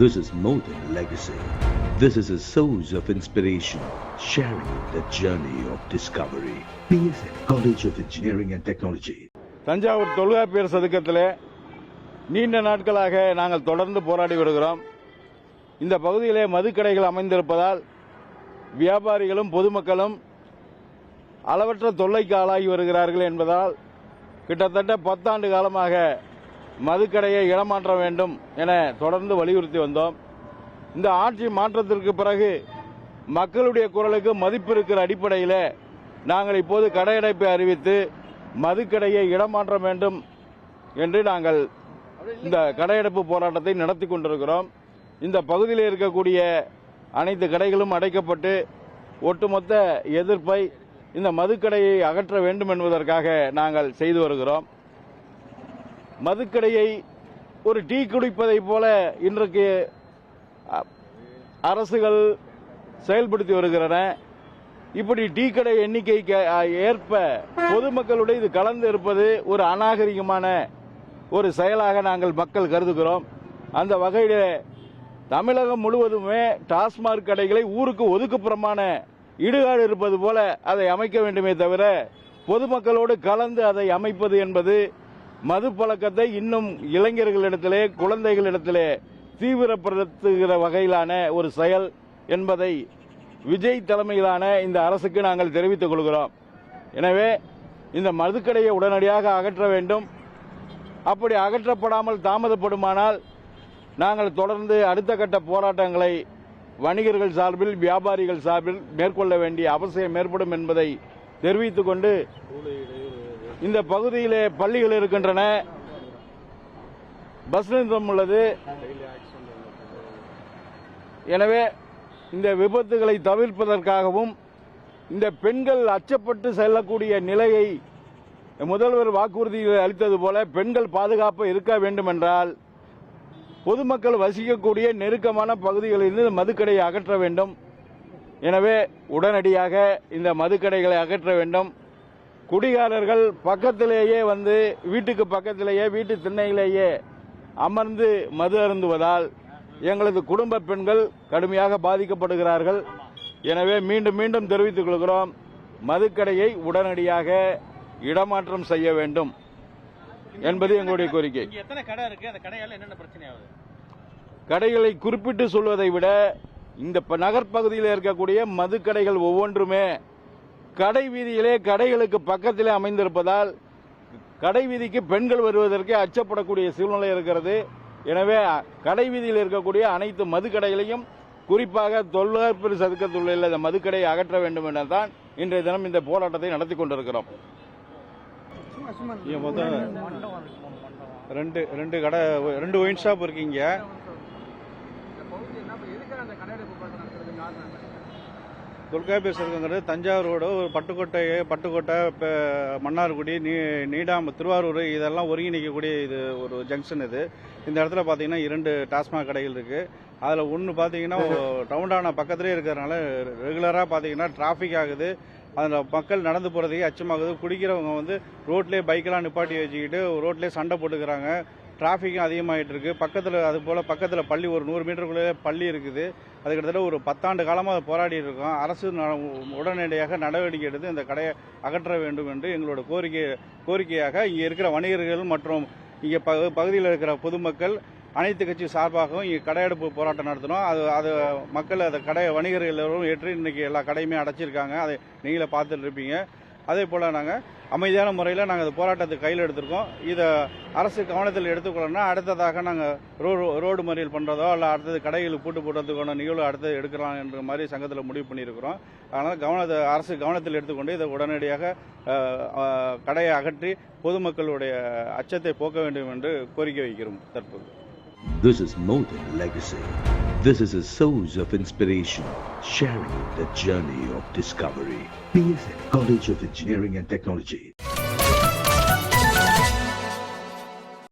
This is more than legacy. This is a source of inspiration, sharing the journey of discovery. PSN College of Engineering and Technology. Thanjavur Tolkappiyar சதுக்கத்திலே நீண்ட நாட்களாக நாங்கள் தொடர்ந்து போராடி வருகிறோம். இந்த பகுதியிலே மதுக்கடைகள் அமைந்திருப்பதால் வியாபாரிகளும் பொதுமக்களும் அளவற்ற தொல்லைக்கு ஆளாகி வருகிறார்கள் என்பதால் கிட்டத்தட்ட 10 ஆண்டு காலமாக மதுக்கடையை இடமாற்ற வேண்டும் என தொடர்ந்து வலியுறுத்தி வந்தோம். இந்த ஆட்சி மாற்றத்திற்கு பிறகு மக்களுடைய குரலுக்கு மதிப்பு இருக்கிற அடிப்படையில் நாங்கள் இப்போது கடையடைப்பை அறிவித்து மதுக்கடையை இடமாற்ற வேண்டும் என்று நாங்கள் இந்த கடையடைப்பு போராட்டத்தை நடத்தி கொண்டிருக்கிறோம். இந்த பகுதியில் இருக்கக்கூடிய அனைத்து கடைகளும் அடைக்கப்பட்டு ஒட்டுமொத்த எதிர்ப்பை இந்த மதுக்கடையை அகற்ற வேண்டும் என்பதற்காக நாங்கள் செய்து வருகிறோம். மதுக்கடையை ஒரு டீ குடிப்பதை போல இன்றைக்கு அரசுகள் செயல்படுத்தி வருகின்றன. இப்படி டீ கடை எண்ணிக்கைக்கு ஏற்ப பொதுமக்களுடைய இது கலந்து இருப்பது ஒரு அநாகரிகமான ஒரு செயலாக நாங்கள் மக்கள் கருதுகிறோம். அந்த வகையில் தமிழகம் முழுவதுமே டாஸ்மாக் கடைகளை ஊருக்கு ஒதுக்குப்புறமான இடுகாடு இருப்பது போல அதை அமைக்க வேண்டுமே தவிர பொதுமக்களோடு கலந்து அதை அமைப்பது என்பது மது பழக்கத்தை இன்னும் இளைஞர்களிடத்திலே குழந்தைகளிடத்திலே தீவிரப்படுத்துகிற வகையிலான ஒரு செயல் என்பதை விஜய் தலைமையிலான இந்த அரசுக்கு நாங்கள் தெரிவித்துக் கொள்கிறோம். எனவே இந்த மதுக்கடையை உடனடியாக அகற்ற வேண்டும். அப்படி அகற்றப்படாமல் தாமதப்படுமானால் நாங்கள் தொடர்ந்து அடுத்த கட்ட போராட்டங்களை வணிகர்கள் சார்பில் வியாபாரிகள் சார்பில் மேற்கொள்ள வேண்டிய அவசியம் ஏற்படும் என்பதை தெரிவித்துக் கொண்டு இந்த பகுதியிலே பள்ளிகள் இருக்கின்றன, பஸ் நிறுத்தம் உள்ளது. எனவே இந்த விபத்துகளை தவிர்ப்பதற்காகவும் இந்த பெண்கள் அச்சப்பட்டு செல்லக்கூடிய நிலையை முதல்வர் வாக்குறுதியில் அளித்தது போல பெண்கள் பாதுகாப்பு இருக்க வேண்டும் என்றால் பொதுமக்கள் வசிக்கக்கூடிய நெருக்கமான பகுதிகளிலிருந்து மதுக்கடையை அகற்ற வேண்டும். எனவே உடனடியாக இந்த மதுக்கடைகளை அகற்ற வேண்டும். குடிகாரர்கள் பக்கத்திலேயே வந்து வீட்டுக்கு பக்கத்திலேயே வீட்டு திண்ணையிலேயே அமர்ந்து மது அருந்துவதால் எங்களது குடும்ப பெண்கள் கடுமையாக பாதிக்கப்படுகிறார்கள். எனவே மீண்டும் மீண்டும் தெரிவித்துக் கொள்கிறோம், மதுக்கடையை உடனடியாக இடமாற்றம் செய்ய வேண்டும் என்பது எங்களுடைய கோரிக்கை. கடைகளை குறிப்பிட்டு சொல்வதை விட இந்த நகர்ப்பகுதியில் இருக்கக்கூடிய மதுக்கடைகள் ஒவ்வொன்றுமே கடை வீதியிலே கடைகளுக்கு பக்கத்திலே அமைந்திருப்பதால் கடை வீதிக்கு பெண்கள் வருவதற்கு அச்சப்படக்கூடிய சூழ்நிலை இருக்கிறது. எனவே கடை வீதியில் இருக்கக்கூடிய அனைத்து மதுக்கடைகளையும் குறிப்பாக தொல்காப்பியர் சதுக்கத்தில் உள்ள இந்த மதுக்கடையை அகற்ற வேண்டும் என்றுதான் இன்றைய தினம் இந்த போராட்டத்தை நடத்தி கொண்டிருக்கிறோம். ரெண்டு ஒயின் ஷாப் இருக்கீங்க. தொல்காப்பியர் சதுக்கங்கிறது தஞ்சாவூரோட ஒரு பட்டுக்கோட்டை மன்னார்குடி நீடாம் திருவாரூர் இதெல்லாம் ஒருங்கிணைக்கக்கூடிய இது ஒரு ஜங்ஷன். இது இந்த இடத்துல பார்த்தீங்கன்னா 2 டாஸ்மாக் கடைகள் இருக்கு. அதில் ஒன்று பார்த்தீங்கன்னா டவுனான பக்கத்துலேயே இருக்கிறதுனால ரெகுலராக பார்த்தீங்கன்னா டிராஃபிக் ஆகுது. அதில் மக்கள் நடந்து போகிறதுக்கே அச்சமாகுது. குடிக்கிறவங்க வந்து ரோட்லேயே பைக்கெல்லாம் நிப்பாட்டி வச்சுக்கிட்டு ரோட்லேயே சண்டை போட்டுக்கிறாங்க. டிராஃபிக்கும் அதிகமாகிட்டு இருக்கு. பக்கத்தில் பள்ளி ஒரு 100 மீட்டருக்குள்ளே பள்ளி இருக்குது. அது கிட்டத்தட்ட ஒரு 10 ஆண்டு காலமாக அதை போராடி இருக்கோம். அரசு உடனடியாக நடவடிக்கை எடுத்து இந்த கடையை அகற்ற வேண்டும் என்று எங்களோட கோரிக்கையாக இங்கே இருக்கிற வணிகர்கள் மற்றும் இங்கே பகுதியில் இருக்கிற பொதுமக்கள் அனைத்து கட்சி சார்பாகவும் இங்கே கடையெடுப்பு போராட்டம் நடத்தினோம். அது மக்கள் அதை வணிகர்கள் எல்லோரும் ஏற்று இன்னைக்கு எல்லா கடையுமே அடைச்சிருக்காங்க. அதை நீங்களே பார்த்துட்டு இருப்பீங்க. அதே போல் நாங்கள் அமைதியான முறையில் நாங்கள் இந்த போராட்டத்தை கையில் எடுத்திருக்கோம். இதை அரசு கவனத்தில் எடுத்துக்கொள்ளணும்னா அடுத்ததாக நாங்கள் ரோடு மறியல் பண்ணுறதோ இல்லை அடுத்தது கடைகளுக்கு பூட்டு போடுறதுக்கான நிகழ்வு அடுத்தது எடுக்கலாம் என்ற மாதிரி சங்கத்தில் முடிவு பண்ணியிருக்கிறோம். அதனால் அரசு கவனத்தில் எடுத்துக்கொண்டு இதை உடனடியாக கடையை அகற்றி பொதுமக்களுடைய அச்சத்தை போக்க வேண்டும் என்று கோரிக்கை வைக்கிறோம். தற்போது This is more than legacy. This is a source of inspiration, sharing the journey of discovery. PSN College of Engineering and Technology.